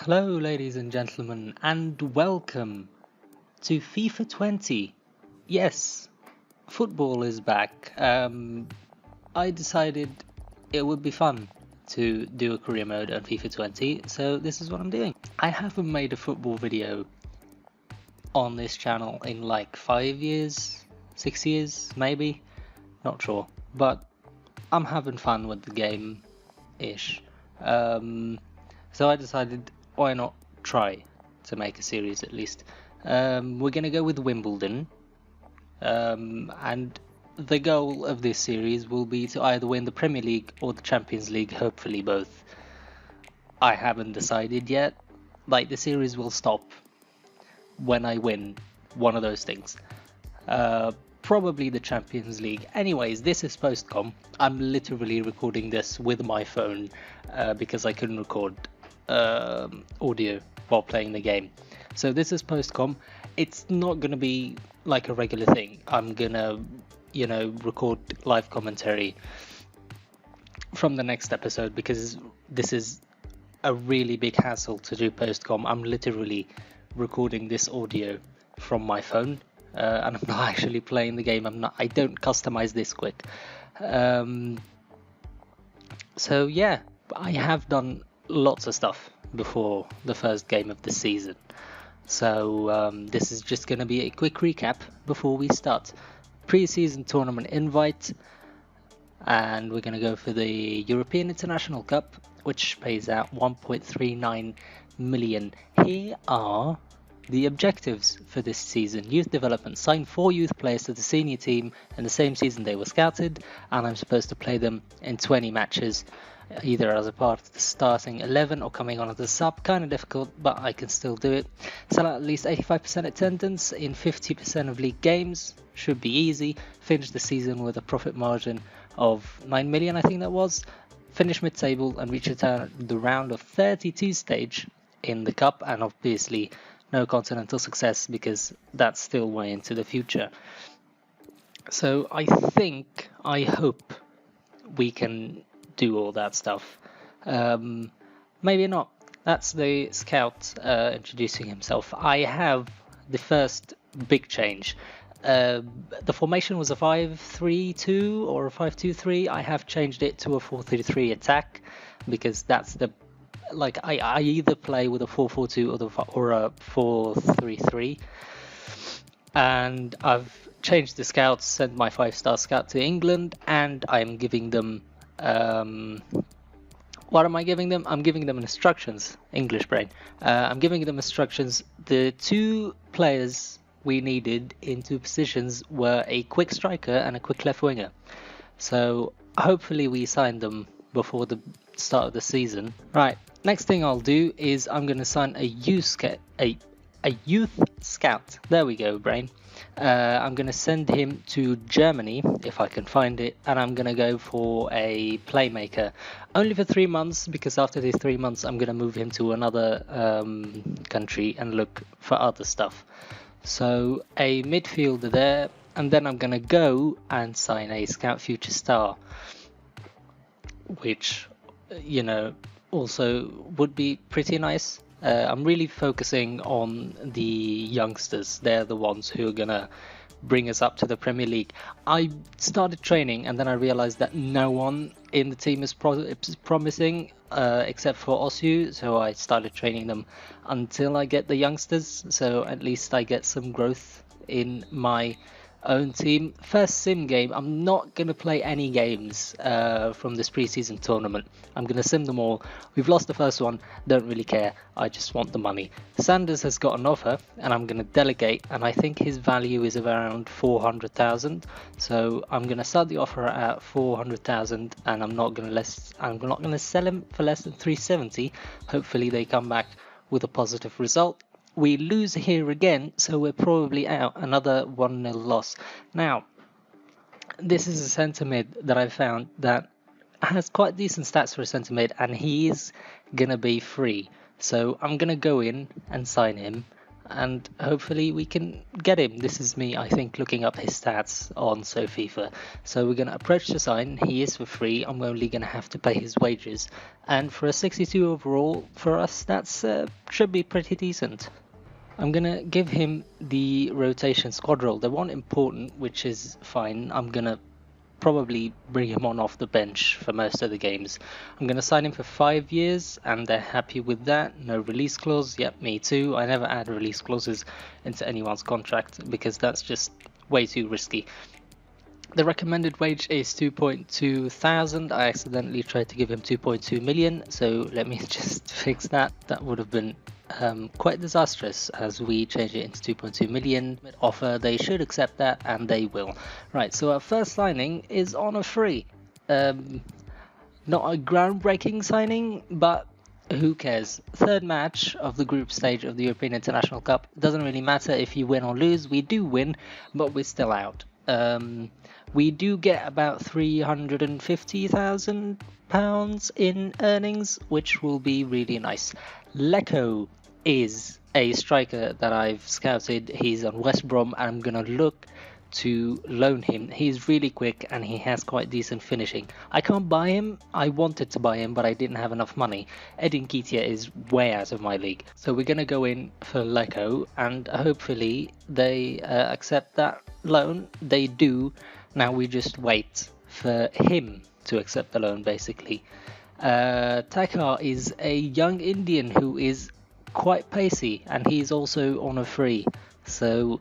Hello, ladies and gentlemen, and welcome to FIFA 20. Yes, football is back. I decided it would be fun to do a career mode on FIFA 20, so this is what I'm doing. I haven't made a football video on this channel in like 5 years, 6 years, maybe, not sure, but I'm having fun with the game-ish. So I decided, why not try to make a series at least. We're gonna go with Wimbledon, and the goal of this series will be to either win the Premier League or the Champions League, hopefully both. I haven't decided yet. Like, the series will stop when I win one of those things. Probably the Champions League. Anyways, this is post-com. I'm literally recording this with my phone because I couldn't record audio while playing the game. So this is post-com. It's not going to be like a regular thing. I'm going to, record live commentary from the next episode because this is a really big hassle to do post-com. I'm literally recording this audio from my phone. And I'm not actually playing the game. I don't customize this quick. So yeah, I have done lots of stuff before the first game of the season. So this is just going to be a quick recap before we start. Pre-season tournament invite, and we're going to go for the European International Cup, which pays out 1.39 million. Here are the objectives for this season. Youth development. Sign 4 youth players to the senior team in the same season they were scouted, and I'm supposed to play them in 20 matches, either as a part of the starting 11 or coming on as a sub. Kind of difficult, but I can still do it. Sell out at least 85% attendance in 50% of league games. Should be easy. Finish the season with a profit margin of 9 million, I think that was. Finish mid-table and reach the round of 32 stage in the cup, and obviously no continental success because that's still way into the future. So I hope we can do all that stuff. Maybe not. That's the scout introducing himself. I have the first big change. The formation was a 5-3-2 or a 5-2-3. I have changed it to a 4-3-3 attack because that's the I either play with a 4-4-2 or a 4-3-3, and I've changed the scouts, sent my 5-star scout to England, and I'm giving them what am I giving them? I'm giving them instructions. English brain. I'm giving them instructions. The 2 players we needed in 2 positions were a quick striker and a quick left winger. So hopefully we signed them before the start of the season. Right, next thing I'll do is I'm going to sign a youth scout. There we go, brain. I'm going to send him to Germany if I can find it, and I'm going to go for a playmaker only for 3 months, because after these 3 months I'm going to move him to another country and look for other stuff. So a midfielder there, and then I'm going to go and sign a scout future star, which also would be pretty nice. I'm really focusing on the youngsters. They're the ones who are gonna bring us up to the Premier League. I started training and then I realized that no one in the team is promising except for Osu, so I started training them until I get the youngsters, so at least I get some growth in my own team. First sim game. I'm not going to play any games from this preseason tournament. I'm going to sim them all. We've lost the first one, don't really care, I just want the money. Sanders has got an offer and I'm going to delegate, and I think his value is around 400,000, so I'm going to start the offer at 400,000, and I'm not going to sell him for less than 370. Hopefully they come back with a positive result. We lose here again, so we're probably out. Another 1-0 loss. Now, this is a centre mid that I found that has quite decent stats for a centre mid, and he is going to be free. So I'm going to go in and sign him. and hopefully we can get him. This is me, I think, looking up his stats on FIFA. So we're going to approach to sign. He is for free. I'm only going to have to pay his wages. And for a 62 overall, for us, that's should be pretty decent. I'm going to give him the rotation squad role. The one important, which is fine. I'm going to probably bring him on off the bench for most of the games. I'm going to sign him for 5 years, and they're happy with that. No release clause. Yep, me too. I never add release clauses into anyone's contract because that's just way too risky. The recommended wage is 2.2 thousand. I accidentally tried to give him 2.2 million, so let me just fix that. That would have been quite disastrous as we change it into 2.2 million offer. They should accept that, and they will. Right, so our first signing is on a free. Not a groundbreaking signing, but who cares? Third match of the group stage of the European International Cup. Doesn't really matter if you win or lose. We do win, but we're still out. We do get about £350,000 in earnings, which will be really nice. Leko is a striker that I've scouted. He's on West Brom, and I'm going to look to loan him. He's really quick and he has quite decent finishing. I can't buy him. I wanted to buy him, but I didn't have enough money. Edin Ketia is way out of my league. So we're going to go in for Leko, and hopefully they accept that loan. They do. Now we just wait for him to accept the loan, basically. Takar is a young Indian who is quite pacey, and he's also on a free. So,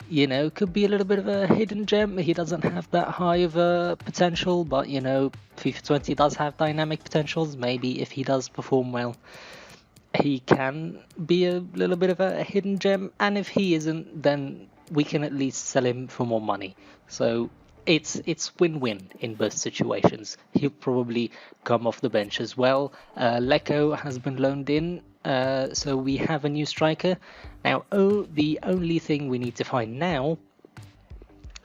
you know, could be a little bit of a hidden gem. He doesn't have that high of a potential, but, you know, FIFA 20 does have dynamic potentials. Maybe if he does perform well, he can be a little bit of a hidden gem. And if he isn't, then we can at least sell him for more money. So it's win-win in both situations. He'll probably come off the bench as well. Leko has been loaned in, so we have a new striker. Now, the only thing we need to find now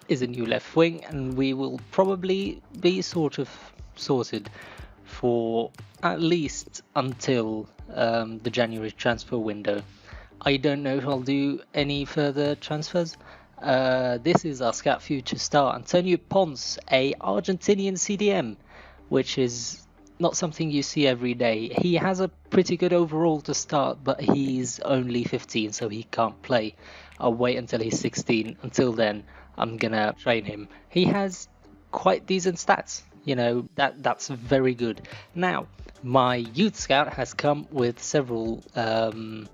is a new left wing, and we will probably be sort of sorted for at least until the January transfer window. I don't know if I'll do any further transfers. This is our Scout Future star, Antonio Ponce, a Argentinian CDM, which is not something you see every day. He has a pretty good overall to start, but he's only 15, so he can't play. I'll wait until he's 16. Until then, I'm gonna train him. He has quite decent stats. You know, that's very good. Now, my youth scout has come with several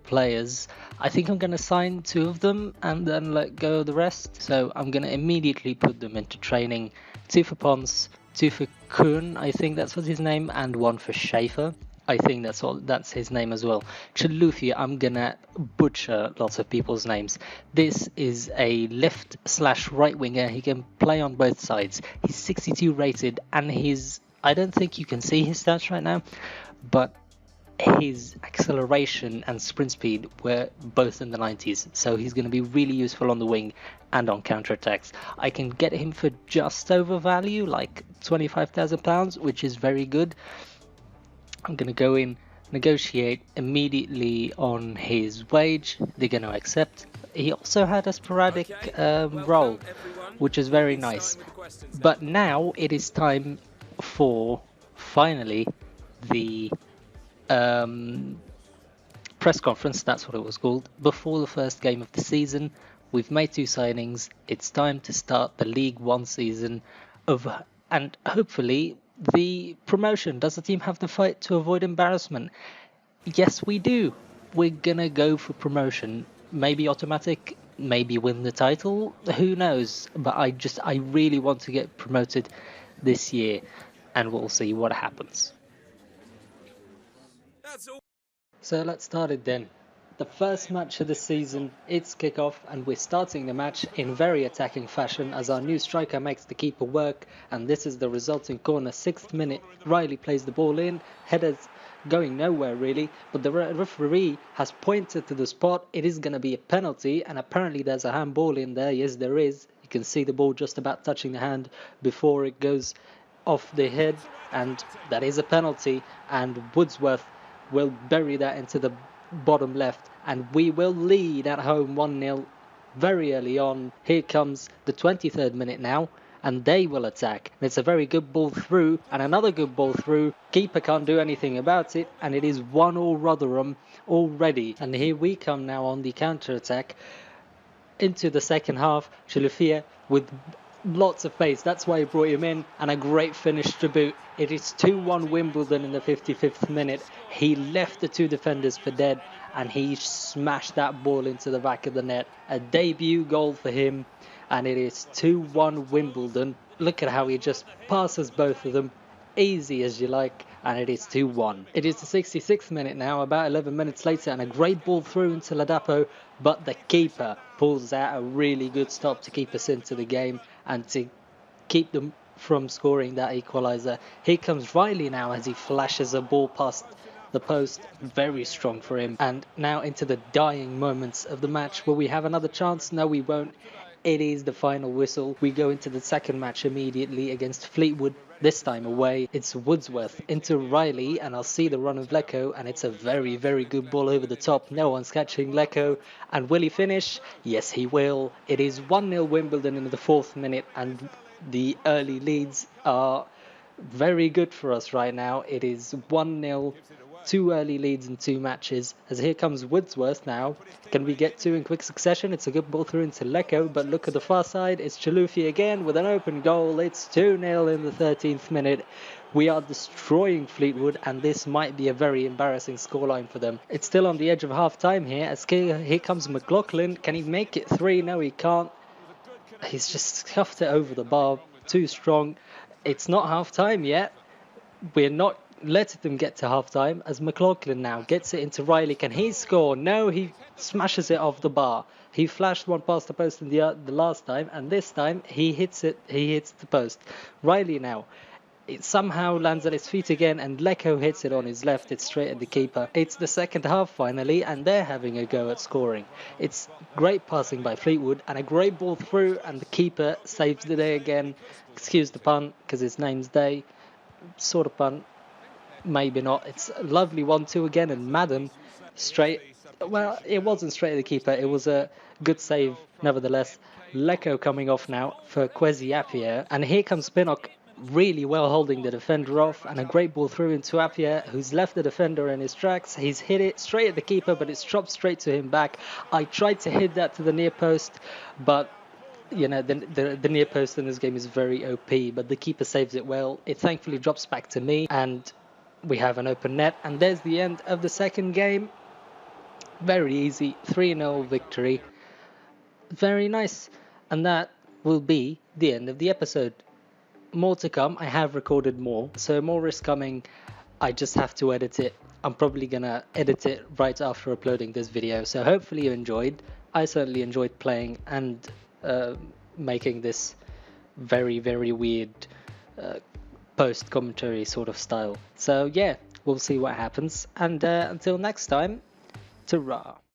players. I think I'm going to sign 2 of them and then let go of the rest. So I'm going to immediately put them into training. 2 for Ponce, 2 for Kuhn, I think that's what his name, and 1 for Schaefer. I think that's his name as well. Chalufi, I'm gonna butcher lots of people's names. This is a left/right winger. He can play on both sides. He's 62 rated, and I don't think you can see his stats right now, but his acceleration and sprint speed were both in the 90s, so he's going to be really useful on the wing and on counterattacks. I can get him for just over value, like £25,000, which is very good. I'm going to go in, negotiate immediately on his wage. They're going to accept. He also had a sporadic role, which is very nice. But now it is time for, finally, the press conference, that's what it was called, before the first game of the season. We've made 2 signings. It's time to start the League One season and hopefully the promotion. Does the team have the fight to avoid embarrassment? Yes, we do. We're gonna go for promotion. Maybe automatic, maybe win the title, who knows? But I really want to get promoted this year, and we'll see what happens. So let's start it then. The first match of the season, it's kickoff, and we're starting the match in very attacking fashion as our new striker makes the keeper work, and this is the resulting corner. 6th minute, Riley plays the ball in, headers going nowhere really, but the referee has pointed to the spot. It is going to be a penalty, and apparently there's a handball in there. Yes, there is. You can see the ball just about touching the hand before it goes off the head, and that is a penalty, and Woodsworth will bury that into the bottom left, and we will lead at home 1-0 very early on. Here comes the 23rd minute now, and they will attack. And it's a very good ball through, and another good ball through. Keeper can't do anything about it, and it is 1-1 Rotherham already. And here we come now on the counter-attack into the second half. Chilufya with lots of pace, that's why he brought him in, and a great finish to boot. It is 2-1 Wimbledon in the 55th minute. He left the two defenders for dead, and he smashed that ball into the back of the net. A debut goal for him, and it is 2-1 Wimbledon. Look at how he just passes both of them, easy as you like, and it is 2-1. It is the 66th minute now, about 11 minutes later, and a great ball through into Ladapo, but the keeper pulls out a really good stop to keep us into the game and to keep them from scoring that equaliser. Here comes Riley now as he flashes a ball past the post, very strong for him. And now into the dying moments of the match. Will we have another chance? No, we won't. It is the final whistle. We go into the second match immediately against Fleetwood, this time away. It's Woodsworth into Riley, and I'll see the run of Lecco, and it's a very, very good ball over the top. No one's catching Lecco. And will he finish? Yes, he will. It is 1-0 Wimbledon in the 4th minute, and the early leads are very good for us right now. It is 1-0. 2 early leads in 2 matches, as here comes Woodsworth now. Can we get 2 in quick succession? It's a good ball through into Lecco, but look at the far side, it's Chilufya again with an open goal. It's 2-0 in the 13th minute. We are destroying Fleetwood, and this might be a very embarrassing scoreline for them. It's still on the edge of half-time here, as here comes McLaughlin. Can he make it 3? No, he can't. He's just scuffed it over the bar, too strong. It's not half-time yet. We're not letting them get to half-time, as McLaughlin now gets it into Riley. Can he score? No, he smashes it off the bar. He flashed one past the post in the last time, and this time he hits it. He hits the post. Riley now, it somehow lands at his feet again, and Lecco hits it on his left. It's straight at the keeper. It's the second half finally, and they're having a go at scoring. It's great passing by Fleetwood, and a great ball through, and the keeper saves the day again. Excuse the pun, because his name's Day. Sort of pun. Maybe not. It's a lovely 1-2 again, and Madden straight. Well, it wasn't straight at the keeper. It was a good save nevertheless. Lecco coming off now for Kwesi Appiah, and here comes Pinnock, really well holding the defender off, and a great ball through into Appiah, who's left the defender in his tracks. He's hit it straight at the keeper, but it's dropped straight to him back. I tried to hit that to the near post, but you know, the near post in this game is very OP, but the keeper saves it well. It thankfully drops back to me, and we have an open net, and there's the end of the second game. Very easy, 3-0 victory. Very nice. And that will be the end of the episode. More to come. I have recorded more, so more is coming. I just have to edit it. I'm probably gonna edit it right after uploading this video, so hopefully you enjoyed. I certainly enjoyed playing and making this very, very weird post-commentary sort of style. So yeah, we'll see what happens, and until next time, ta-ra.